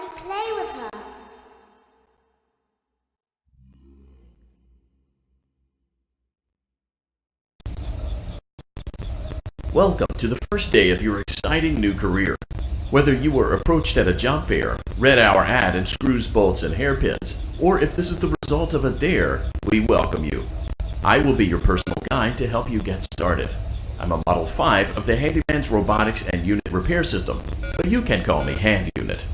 and play with her. Welcome to the first day of your exciting new career. Whether you were approached at a job fair, read our ad in screws, bolts, and hairpins, or if this is the result of a dare, we welcome you. I will be your personal guide to help you get started. I'm a Model 5 of the Handyman's Robotics and Unit Repair System, but you can call me Hand Unit.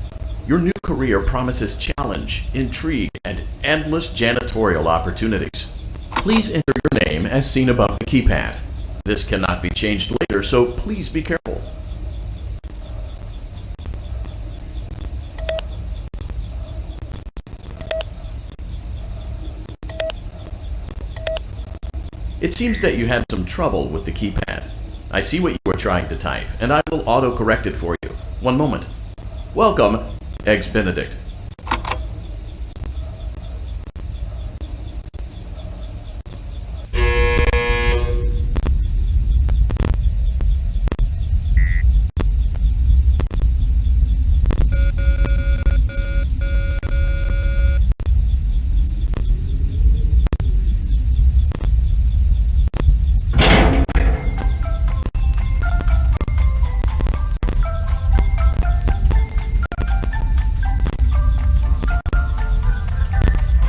Your new career promises challenge, intrigue, and endless janitorial opportunities. Please enter your name as seen above the keypad. This cannot be changed later, so please be careful. It seems that you had some trouble with the keypad. I see what you were trying to type, and I will auto-correct it for you. One moment. Welcome, Eggs Benedict.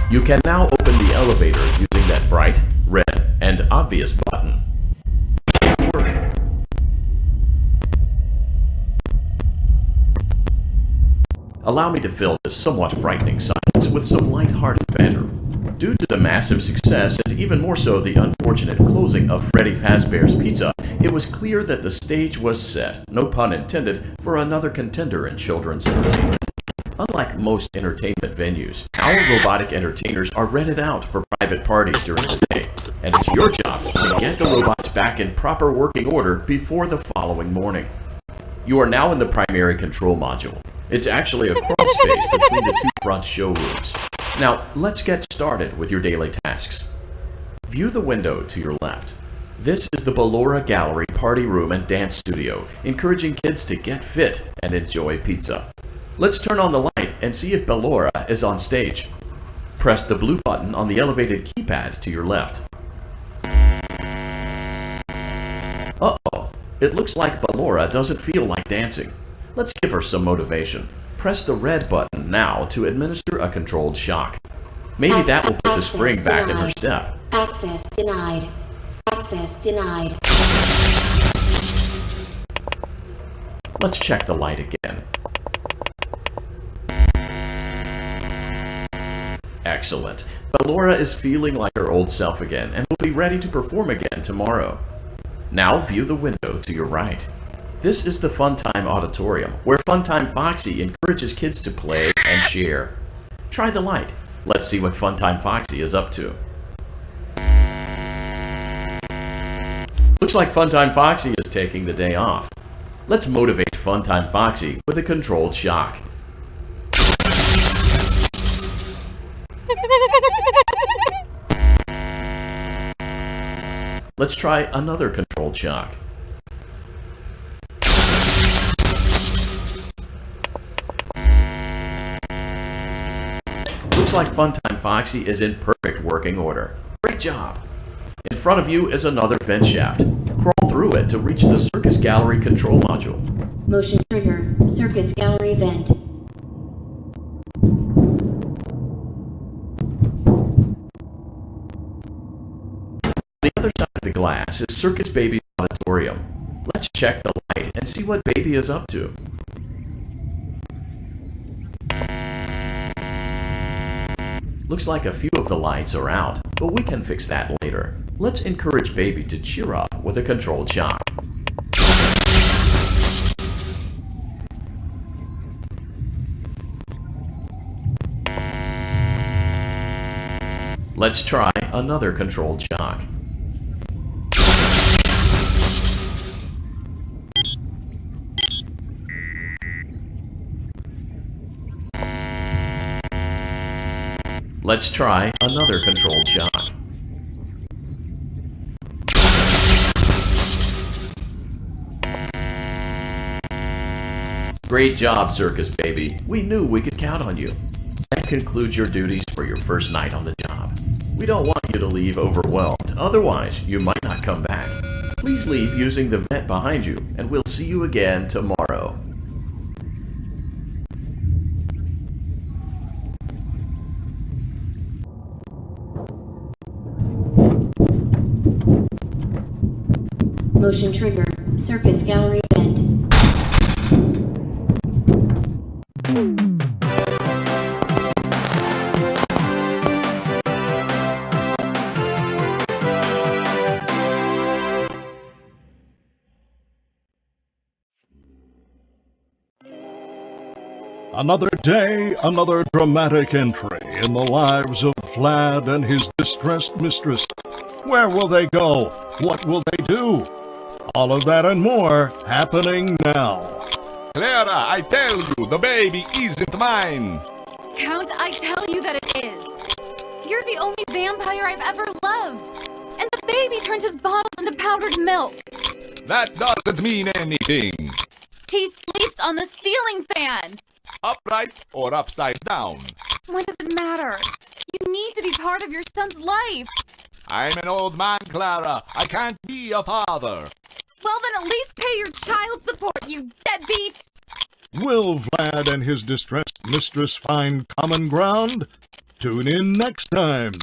You can now open the elevator using that bright, red, and obvious button. Work. Allow me to fill this somewhat frightening silence with some light-hearted banter. Due to the massive success, and even more so the unfortunate closing of Freddy Fazbear's Pizza, it was clear that the stage was set, no pun intended, for another contender in children's entertainment. Unlike most entertainment venues, our robotic entertainers are rented out for private parties during the day, and it's your job to get the robots back in proper working order before the following morning. You are now in the primary control module. It's actually a crawl space between the two front showrooms. Now, let's get started with your daily tasks. View the window to your left. This is the Ballora Gallery Party Room and Dance Studio, encouraging kids to get fit and enjoy pizza. Let's turn on the light and see if Ballora is on stage. Press the blue button on the elevated keypad to your left. Uh-oh, it looks like Ballora doesn't feel like dancing. Let's give her some motivation. Press the red button now to administer a controlled shock. Maybe that will put the spring back in her step. Access denied. Access denied. Let's check the light again. Excellent. Ballora is feeling like her old self again and will be ready to perform again tomorrow. Now view the window to your right. This is the Funtime Auditorium, where Funtime Foxy encourages kids to play and share. Try the light. Let's see what Funtime Foxy is up to. Looks like Funtime Foxy is taking the day off. Let's motivate Funtime Foxy with a controlled shock. Let's try another controlled shock. Looks like Funtime Foxy is in perfect working order. Great job! In front of you is another vent shaft. Crawl through it to reach the Circus Gallery control module. Motion trigger. Circus Gallery vent. On the other side of the glass is Circus Baby's auditorium. Let's check the light and see what Baby is up to. Looks like a few of the lights are out, but we can fix that later. Let's encourage Baby to cheer up with a controlled shock. Let's try another controlled shock. Let's try another controlled shock. Great job, Circus Baby. Baby, we knew we could count on you. That concludes your duties for your first night on the job. We don't want you to leave overwhelmed, otherwise you might not come back. Please leave using the vent behind you, and we'll see you again tomorrow. Motion trigger. Circus gallery vent. Another day, another dramatic entry in the lives of Vlad and his distressed mistress. Where will they go? What will they do? All of that and more happening now. Clara, I tell you, the baby isn't mine. Count, I tell you that it is. You're the only vampire I've ever loved. And the baby turns his bottles into powdered milk. That doesn't mean anything. He sleeps on the ceiling fan. Upright or upside down. What does it matter? You need to be part of your son's life. I'm an old man, Clara. I can't be a father. Well, then at least pay your child support, you deadbeat! Will Vlad and his distressed mistress find common ground? Tune in next time.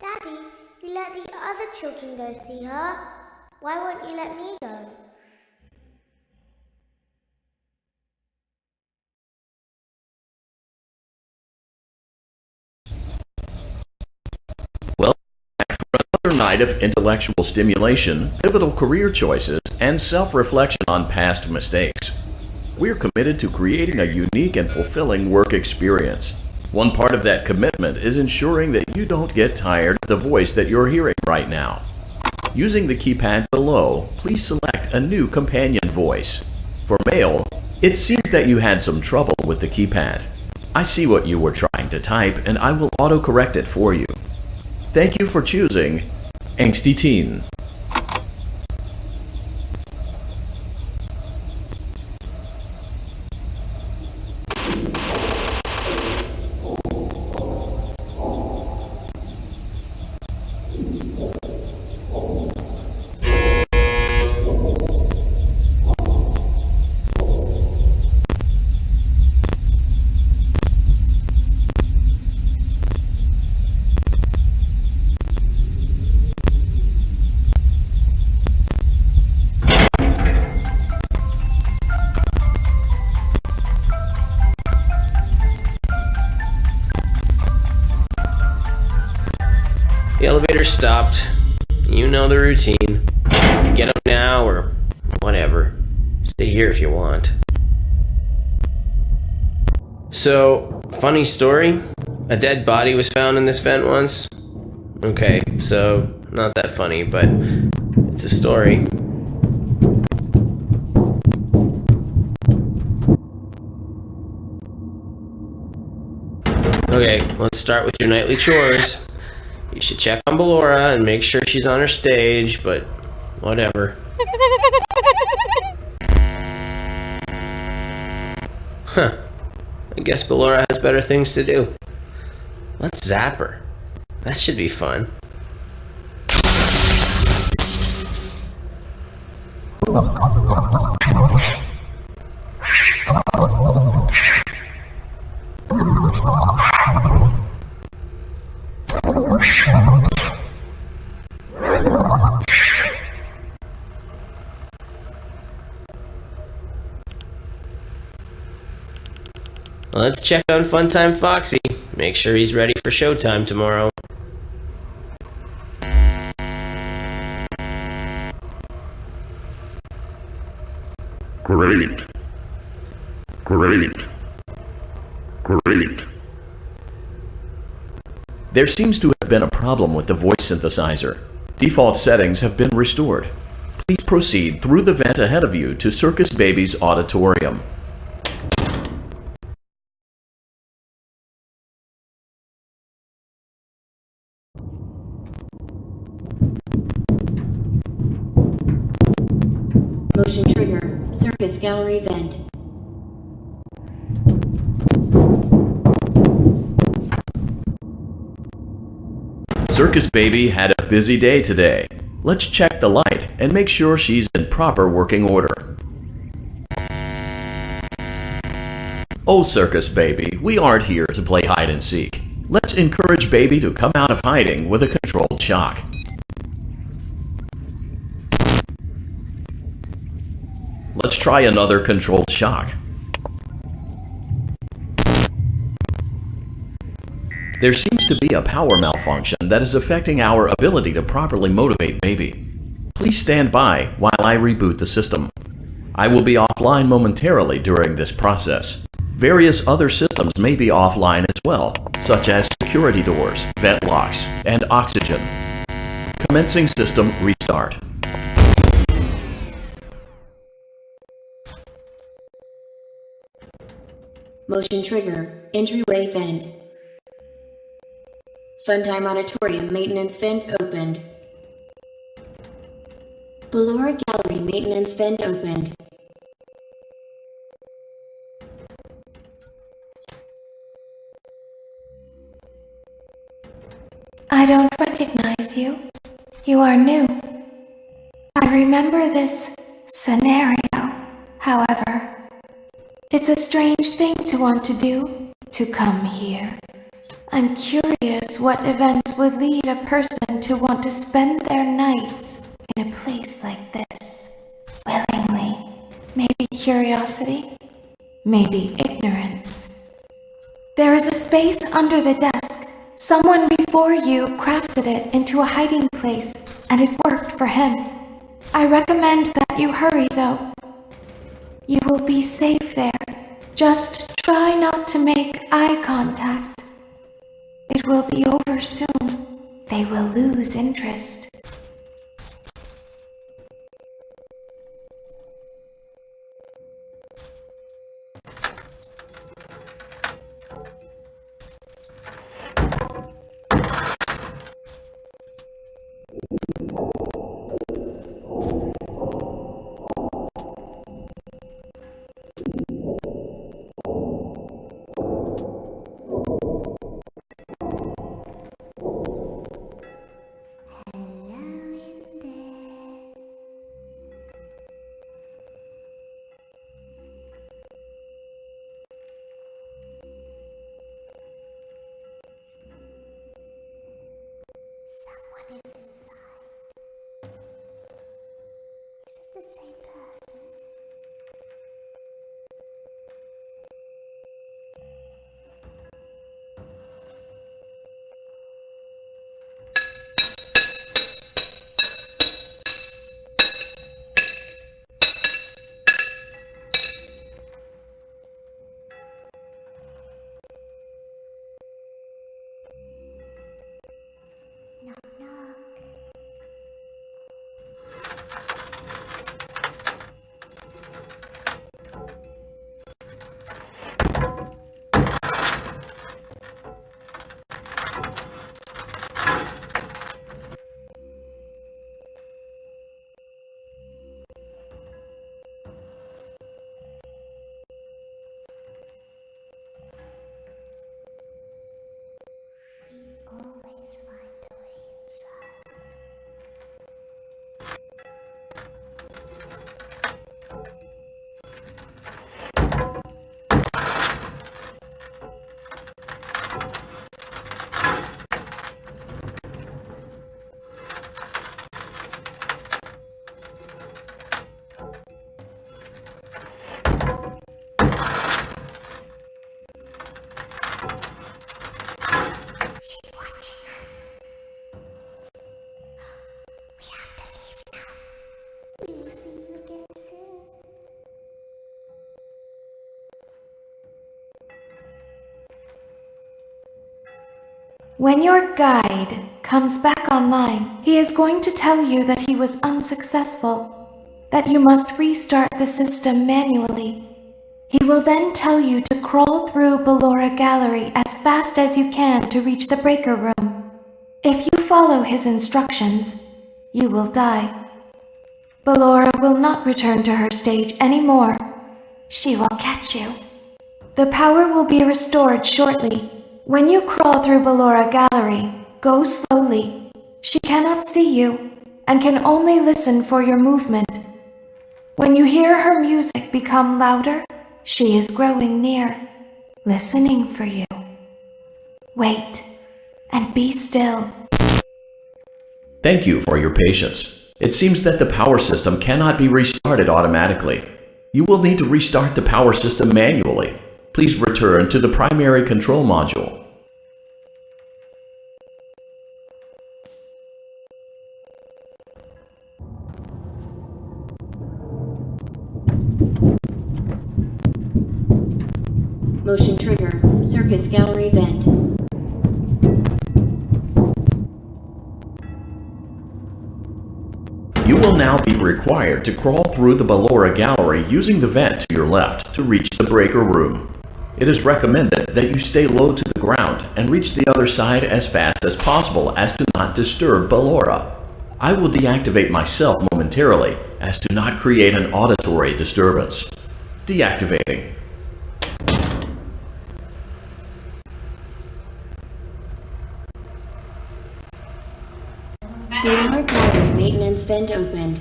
Daddy, you let the other children go see her. Why won't you let me go? Another night of intellectual stimulation, pivotal career choices, and self-reflection on past mistakes. We're committed to creating a unique and fulfilling work experience. One part of that commitment is ensuring that you don't get tired of the voice that you're hearing right now. Using the keypad below, please select a new companion voice. For male, it seems that you had some trouble with the keypad. I see what you were trying to type, and I will autocorrect it for you. Thank you for choosing Angsty Teen. The elevator stopped. You know the routine. Get up now or whatever. Stay here if you want. So, funny story. A dead body was found in this vent once. Okay, so not that funny, but it's a story. Okay, let's start with your nightly chores. You should check on Ballora and make sure she's on her stage, but whatever. Huh. I guess Ballora has better things to do. Let's zap her. That should be fun. Let's check on Funtime Foxy. Make sure he's ready for showtime tomorrow. Great. Great. Great. There seems to have been a problem with the voice synthesizer. Default settings have been restored. Please proceed through the vent ahead of you to Circus Baby's auditorium. Motion trigger. Circus gallery vent. Circus Baby had a busy day today. Let's check the light and make sure she's in proper working order. Oh, Circus Baby, we aren't here to play hide and seek. Let's encourage Baby to come out of hiding with a controlled shock. Let's try another controlled shock. There seems to be a power malfunction that is affecting our ability to properly motivate Baby. Please stand by while I reboot the system. I will be offline momentarily during this process. Various other systems may be offline as well, such as security doors, vent locks, and oxygen. Commencing system restart. Motion trigger. Entryway vent. Funtime Auditorium maintenance vent opened. Ballora Gallery maintenance vent opened. I don't recognize you. You are new. I remember this scenario, however. It's a strange thing to want to do, to come here. I'm curious what events would lead a person to want to spend their nights in a place like this, willingly. Maybe curiosity, maybe ignorance. There is a space under the desk. Someone before you crafted it into a hiding place, and it worked for him. I recommend that you hurry, though. You will be safe there. Just try not to make eye contact. It will be over soon. They will lose interest. The same person. Knock, knock. Always find a way inside. She's watching us. We have to leave now. We will see you again soon. When your guide comes back online, he is going to tell you that he was unsuccessful, that you must restart the system manually. He will then tell you to crawl through Ballora Gallery as fast as you can to reach the breaker room. If you follow his instructions, you will die. Ballora will not return to her stage anymore. She will catch you. The power will be restored shortly. When you crawl through Ballora Gallery, go slowly. She cannot see you and can only listen for your movement. When you hear her music become louder, she is growing near, listening for you. Wait and be still. Thank you for your patience. It seems that the power system cannot be restarted automatically. You will need to restart the power system manually. Please return to the primary control module. Motion trigger. Circus gallery vent. You will now be required to crawl through the Ballora Gallery using the vent to your left to reach the breaker room. It is recommended that you stay low to the ground and reach the other side as fast as possible as to not disturb Ballora. I will deactivate myself momentarily as to not create an auditory disturbance. Deactivating. Ballora gallery maintenance vent opened.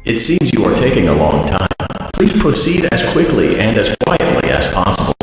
It seems you are taking a long time. Please proceed as quickly and as quietly as possible.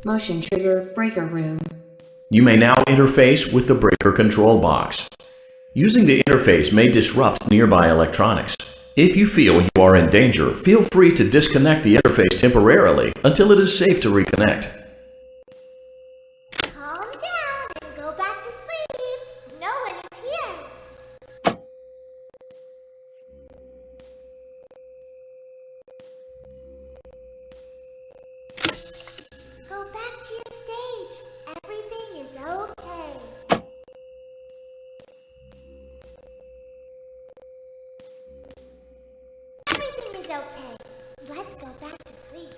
Motion trigger breaker room. You may now interface with the breaker control box. Using the interface may disrupt nearby electronics. If you feel you are in danger, feel free to disconnect the interface temporarily until it is safe to reconnect. Calm down and go back to sleep. No one is here. Go back to your stage. Everything is okay. Everything is okay. Let's go back to sleep.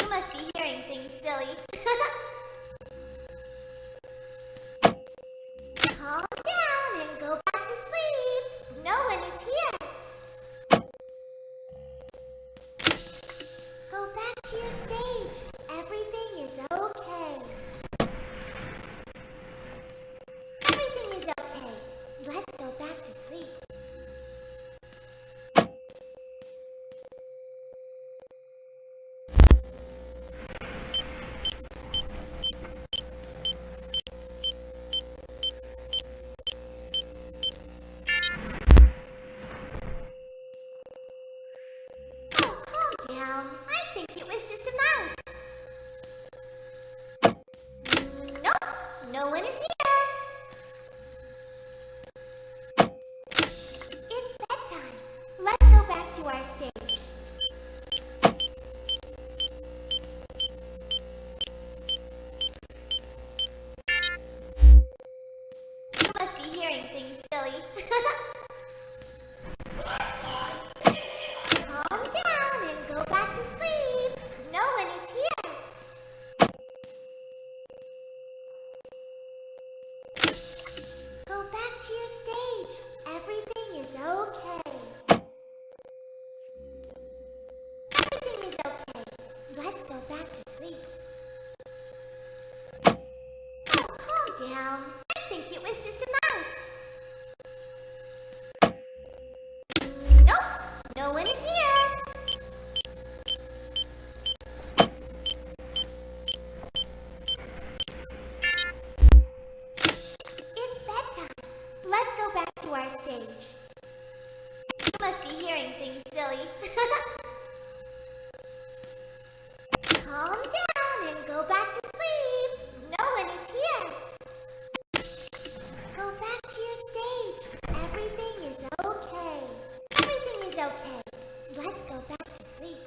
You must be hearing things, silly. Calm down and go back to sleep. No one is here. Go back to your stage. Everything is okay. Everything is okay. Let's go back to sleep. Down. I think it was just a mouse. Nope, no one is here. It's bedtime. Let's go back to our stage. You must be hearing things, silly. Calm down and go back to sleep. No one is here. Go back to your stage. Everything is okay. Everything is okay. Let's go back to sleep. Oh, calm down. I think it was just a mouse. Nope, no one is here. It's bedtime. Let's go back to our stage. You must be hearing things, silly. Calm down and go back to sleep. No one is here. Go back to your stage. Everything is okay. Everything is okay. Let's go back to sleep.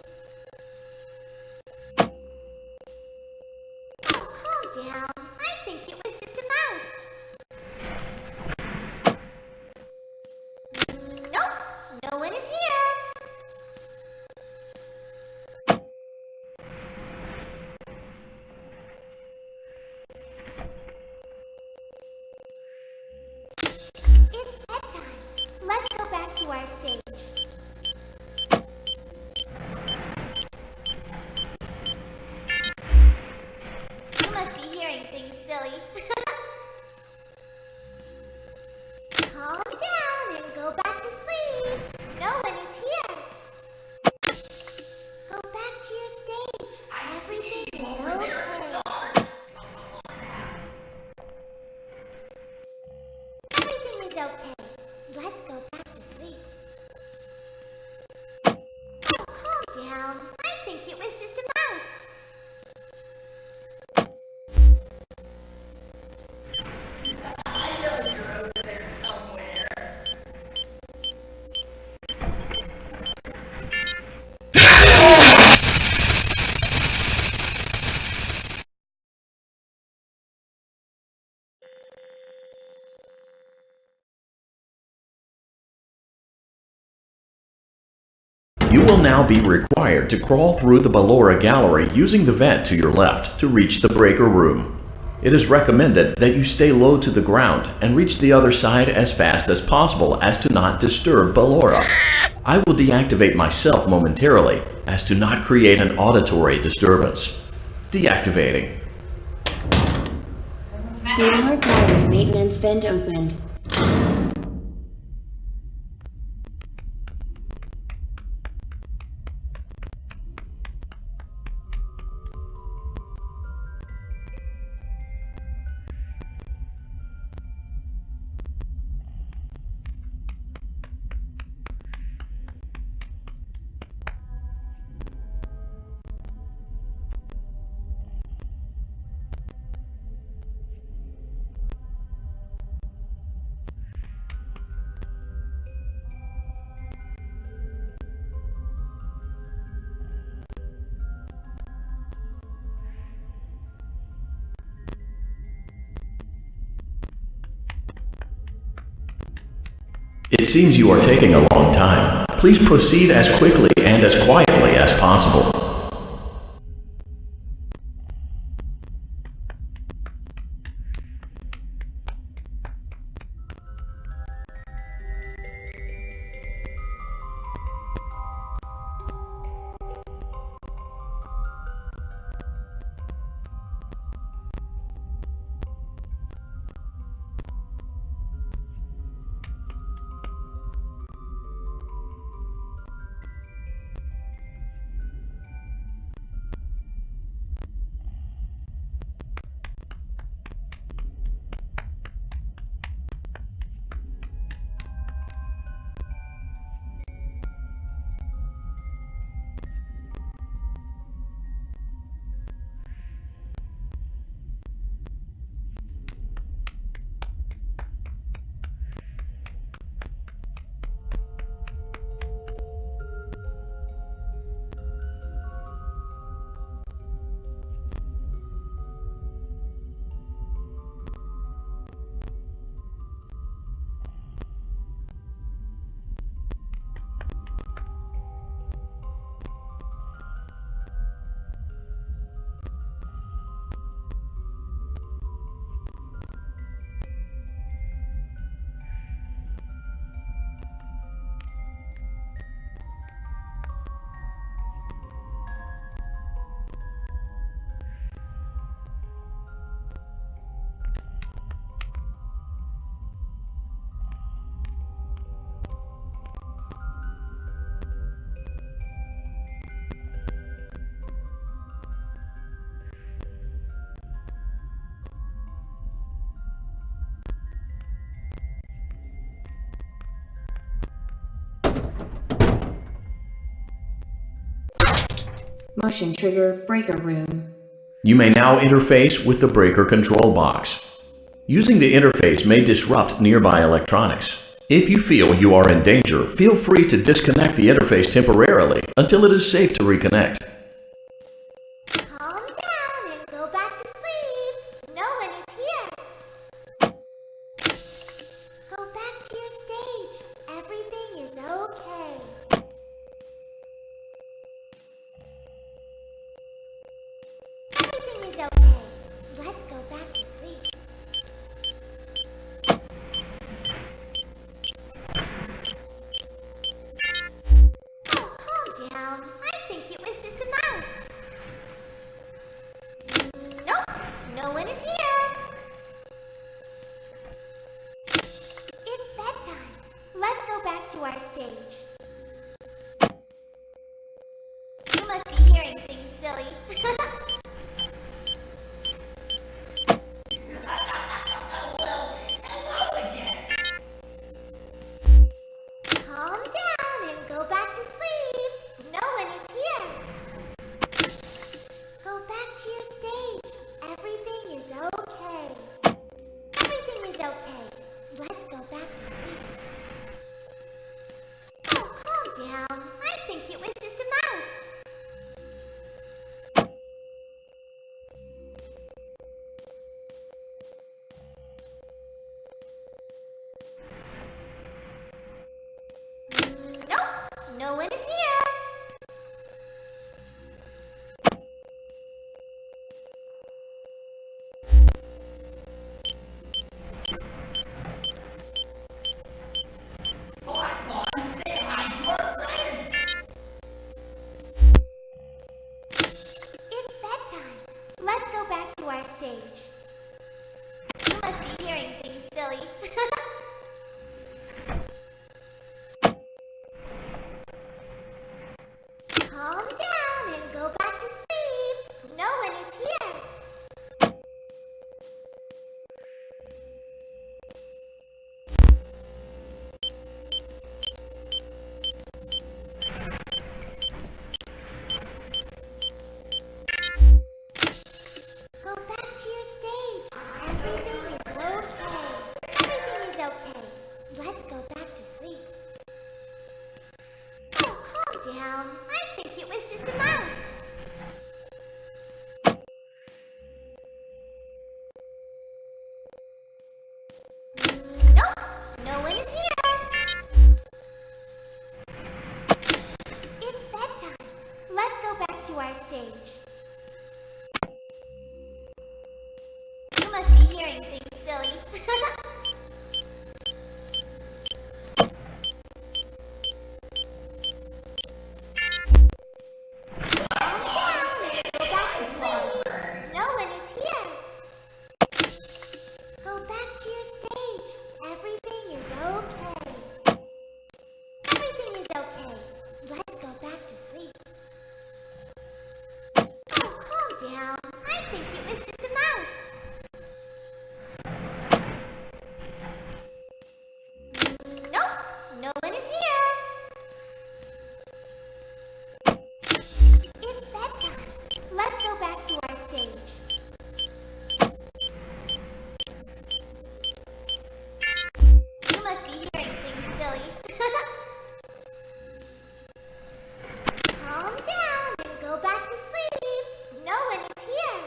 Oh, calm down. I think it was just a mouse. Nope, no one is here. It's bedtime. Let's go back to our stage. You must be hearing things, silly. Calm down and go back to sleep. No one is here. Go back to your stage. Everything is okay. Everything is okay. Let's go back to sleep. Oh, calm down. I think it was just a mouse. You will now be required to crawl through the Ballora Gallery using the vent to your left to reach the breaker room. It is recommended that you stay low to the ground and reach the other side as fast as possible as to not disturb Ballora. I will deactivate myself momentarily as to not create an auditory disturbance. Deactivating. Ballora Gallery maintenance vent opened. It seems you are taking a long time. Please proceed as quickly and as quietly as possible. Motion trigger breaker room. You may now interface with the breaker control box. Using the interface may disrupt nearby electronics. If you feel you are in danger, feel free to disconnect the interface temporarily until it is safe to reconnect. Calm down and go back to sleep. No one is here. Go back to your stage. Everything is okay. Everything is okay. Let's go back to sleep. Oh, calm down. I think it was just a mouse. Nope, no one is here. It's bedtime. Let's go back to our stage. You must be hearing things, silly. Calm down and go back to sleep. No one is here. Go back to your stage. Everything is okay. Everything is okay. Let's go back to sleep. Oh, calm down. I think it was just a mouse. Nope, no one is here. It's bedtime. Let's go back to our stage. You must be hearing things, silly. Calm down and go back to sleep. No one is here. Go back to your stage. Everything is okay. Everything is okay. Let's go back to sleep. Oh, calm down. I think it was just a mouse. Nope, no one is here. It's bedtime. Let's go back to our stage. You must be hearing things, silly. Calm down and go back to sleep. No one is here. Go back to your stage. Everything is okay. Everything is okay. Let's go back to sleep. Oh, calm down. I think it was just a mouse. Nope, no one is here. It's bedtime. Let's go back to our stage. You must be hearing things, silly. Calm down and go back to sleep. No one is here.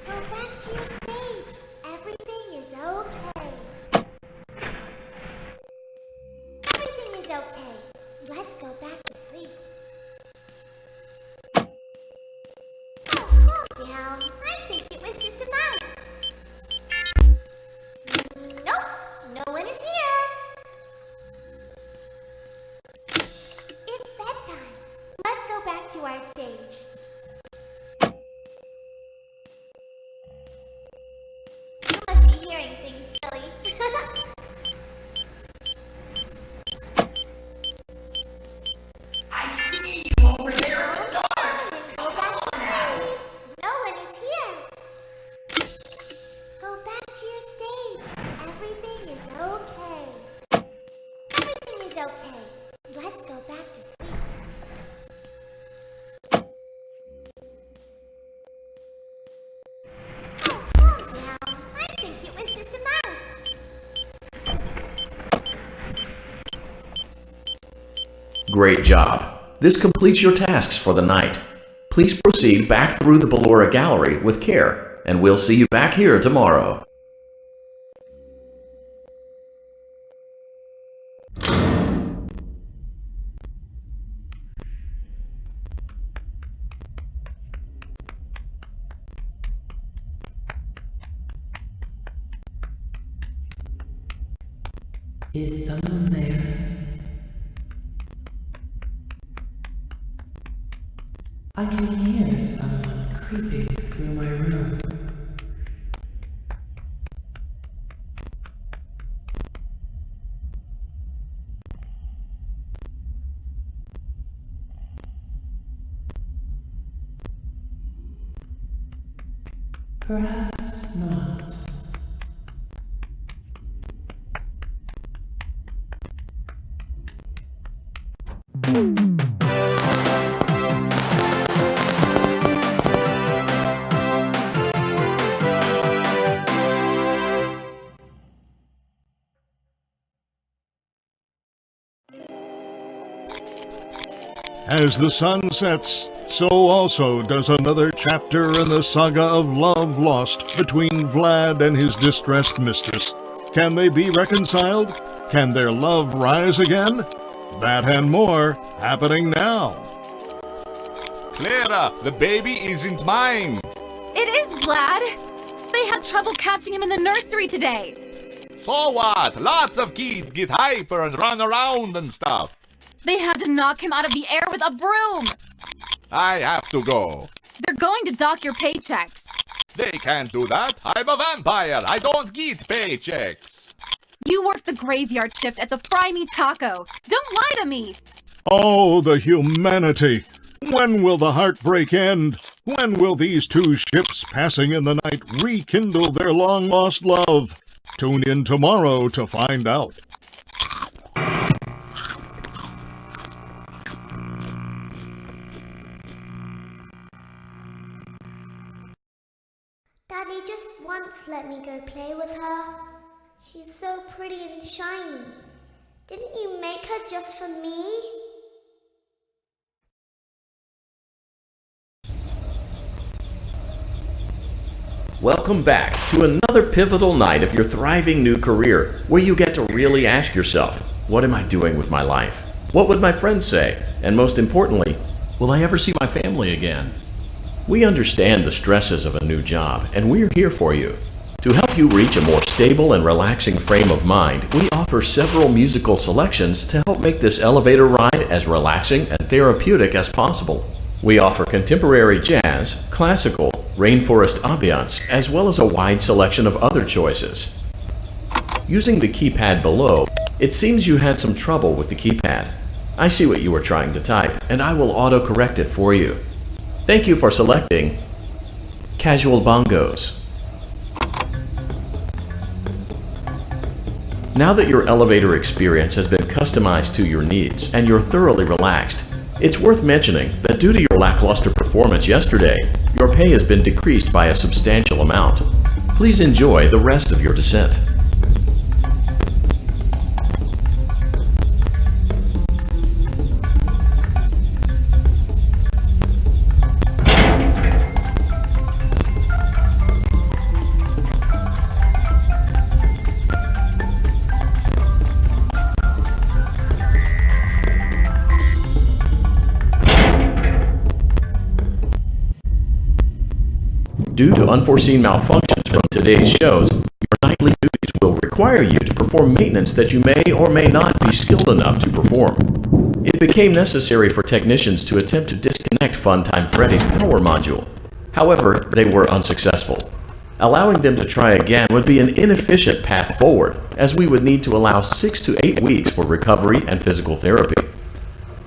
Go back to your stage. Everything is okay. Everything is okay. Let's go back to sleep. Oh, calm down. I think it was just a mouse. Nope, no one is here. It's bedtime. Let's go back to our stage. You must be hearing things, silly. I see you over there at the door. Go back to sleep. No one is here. Great job. This completes your tasks for the night. Please proceed back through the Ballora Gallery with care, and we'll see you back here tomorrow. Is someone there? I can hear someone creeping through my room. Perhaps not. As the sun sets, so also does another chapter in the saga of love lost between Vlad and his distressed mistress. Can they be reconciled? Can their love rise again? That and more happening now. Clara, the baby isn't mine. It is Vlad. They had trouble catching him in the nursery today. So what? Lots of kids get hyper and run around and stuff. They had to knock him out of the air with a broom. I have to go. They're going to dock your paychecks. They can't do that. I'm a vampire. I don't get paychecks. You work the graveyard shift at the Fry Me Taco. Don't lie to me. Oh, the humanity! When will the heartbreak end? When will these two ships passing in the night rekindle their long-lost love? Tune in tomorrow to find out. Daddy just once let me go play with her. She's so pretty and shiny. Didn't you make her just for me? Welcome back to another pivotal night of your thriving new career, where you get to really ask yourself, what am I doing with my life? What would my friends say? And most importantly, will I ever see my family again? We understand the stresses of a new job, and we're here for you. To help you reach a more stable and relaxing frame of mind, we offer several musical selections to help make this elevator ride as relaxing and therapeutic as possible. We offer contemporary jazz, classical, rainforest ambiance, as well as a wide selection of other choices. Using the keypad below, it seems you had some trouble with the keypad. I see what you were trying to type, and I will auto-correct it for you. Thank you for selecting Casual Bongos. Now that your elevator experience has been customized to your needs and you're thoroughly relaxed, it's worth mentioning that due to your lackluster performance yesterday, your pay has been decreased by a substantial amount. Please enjoy the rest of your descent. Due to unforeseen malfunctions from today's shows, your nightly duties will require you to perform maintenance that you may or may not be skilled enough to perform. It became necessary for technicians to attempt to disconnect Funtime Freddy's power module. However, they were unsuccessful. Allowing them to try again would be an inefficient path forward, as we would need to allow 6 to 8 weeks for recovery and physical therapy.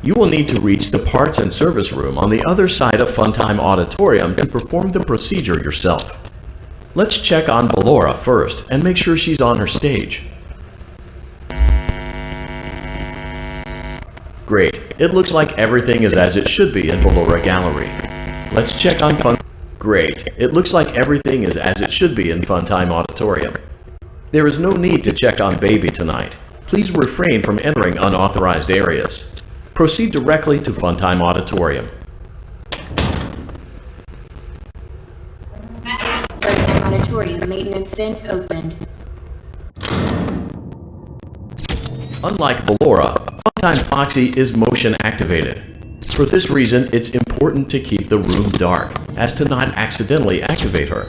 You will need to reach the parts and service room on the other side of Funtime Auditorium to perform the procedure yourself. Let's check on Ballora first and make sure she's on her stage. Great, it looks like everything is as it should be in Ballora Gallery. Let's check on Great, it looks like everything is as it should be in Funtime Auditorium. There is no need to check on Baby tonight. Please refrain from entering unauthorized areas. Proceed directly to Funtime Auditorium. Funtime Auditorium maintenance vent opened. Unlike Ballora, Funtime Foxy is motion activated. For this reason, it's important to keep the room dark, as to not accidentally activate her.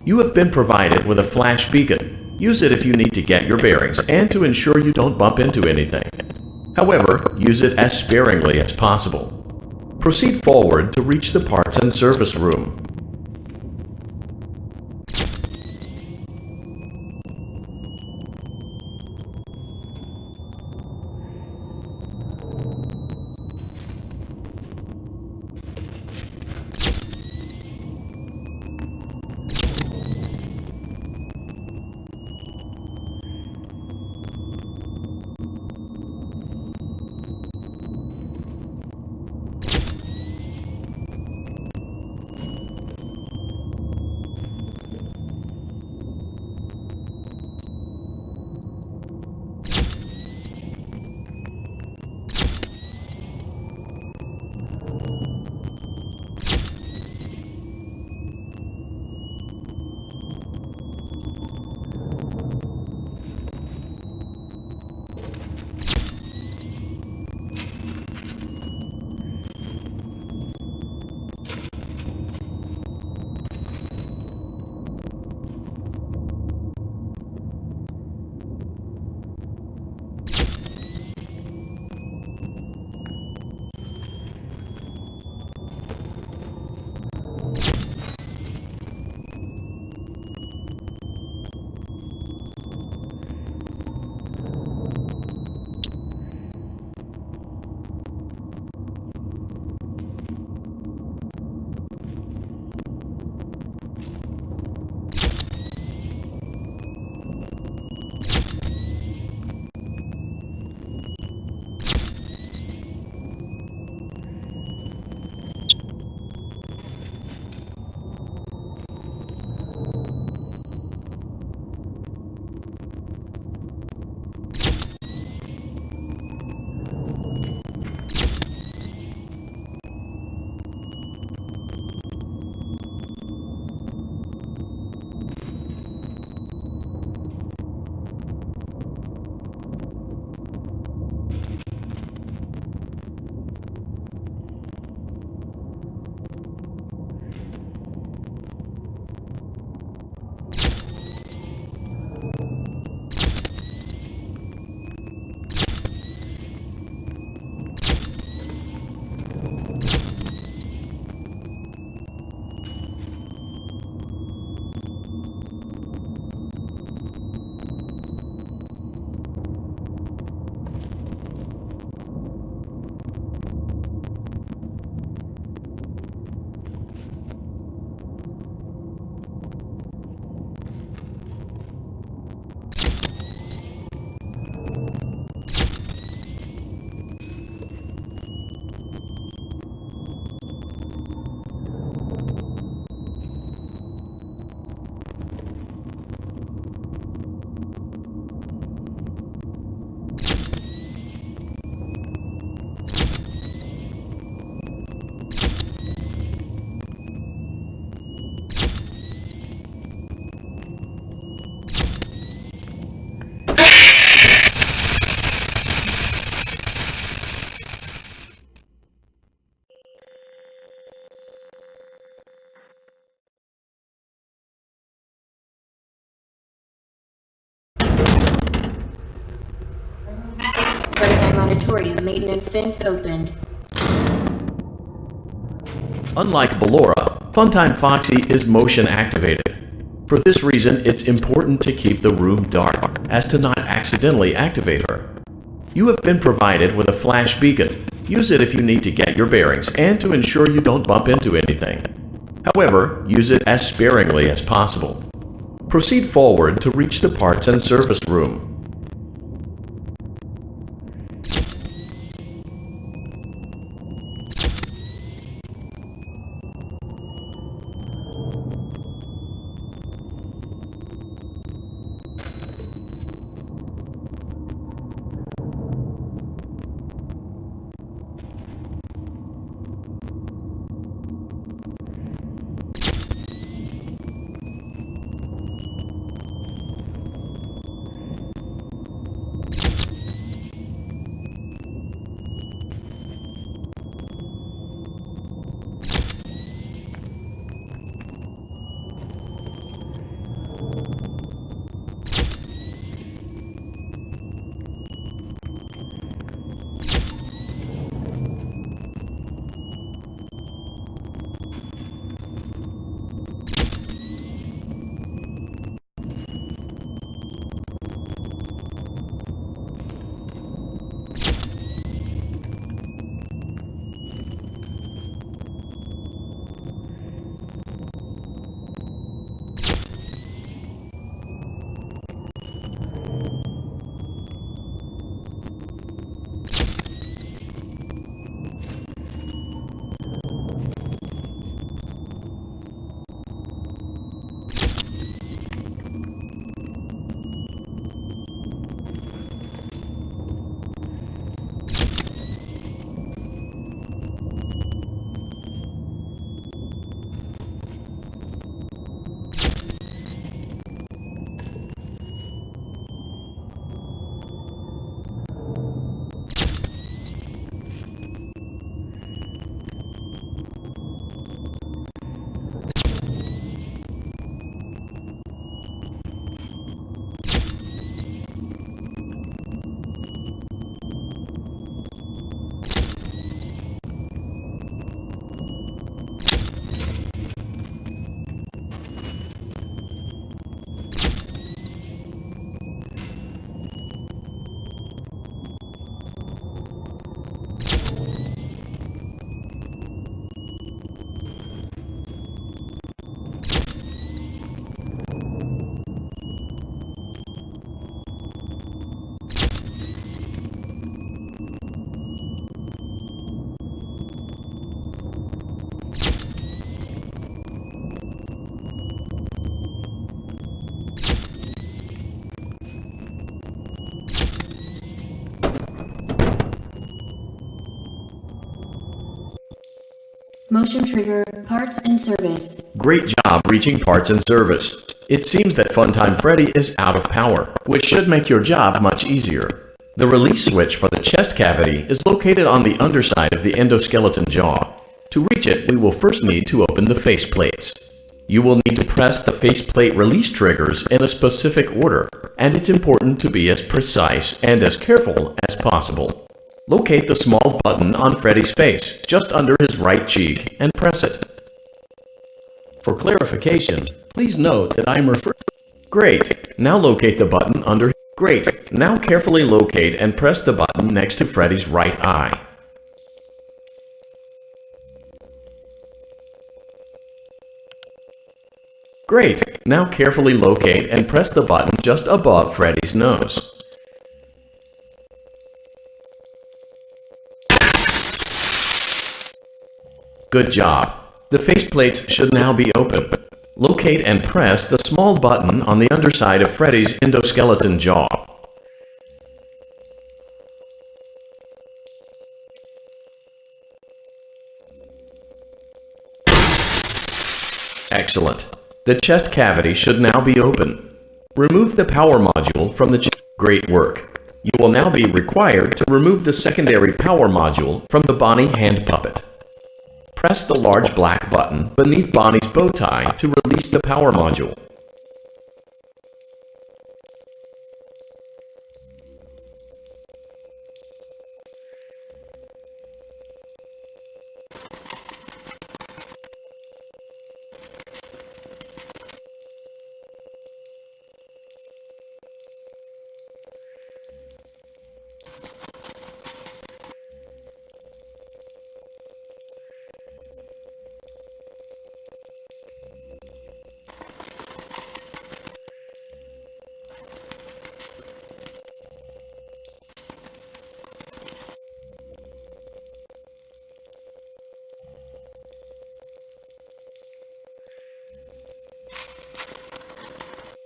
You have been provided with a flash beacon. Use it if you need to get your bearings and to ensure you don't bump into anything. However, use it as sparingly as possible. Proceed forward to reach the parts and service room. Auditorium maintenance vent opened. Unlike Ballora, Funtime Foxy is motion activated. For this reason, it's important to keep the room dark, as to not accidentally activate her. You have been provided with a flash beacon. Use it if you need to get your bearings and to ensure you don't bump into anything. However, use it as sparingly as possible. Proceed forward to reach the parts and service room. Motion trigger, parts and service. Great job reaching parts and service. It seems that Funtime Freddy is out of power, which should make your job much easier. The release switch for the chest cavity is located on the underside of the endoskeleton jaw. To reach it, we will first need to open the faceplates. You will need to press the faceplate release triggers in a specific order, and it's important to be as precise and as careful as possible. Locate the small button on Freddy's face, just under his right cheek, and press it. For clarification, please note that I'm referring... Great. Now locate the button under... Great. Now carefully locate and press the button next to Freddy's right eye. Great. Now carefully locate and press the button just above Freddy's nose. Good job. The faceplates should now be open. Locate and press the small button on the underside of Freddy's endoskeleton jaw. Excellent. The chest cavity should now be open. Remove the power module from the chest. Great work. You will now be required to remove the secondary power module from the Bonnie hand puppet. Press the large black button beneath Bonnie's bow tie to release the power module.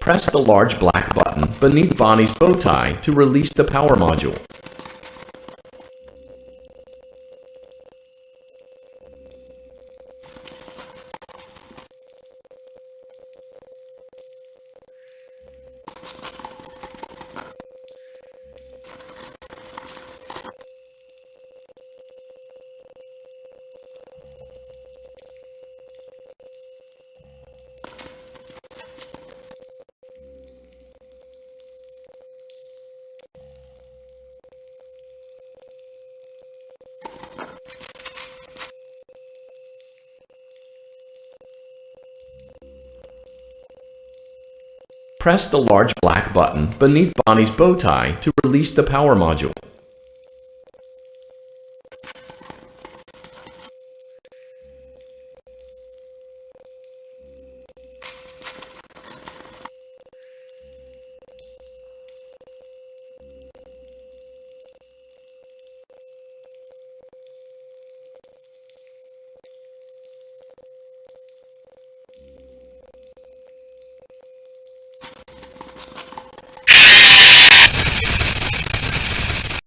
Press the large black button beneath Bonnie's bow tie to release the power module. Press the large black button beneath Bonnie's bow tie to release the power module.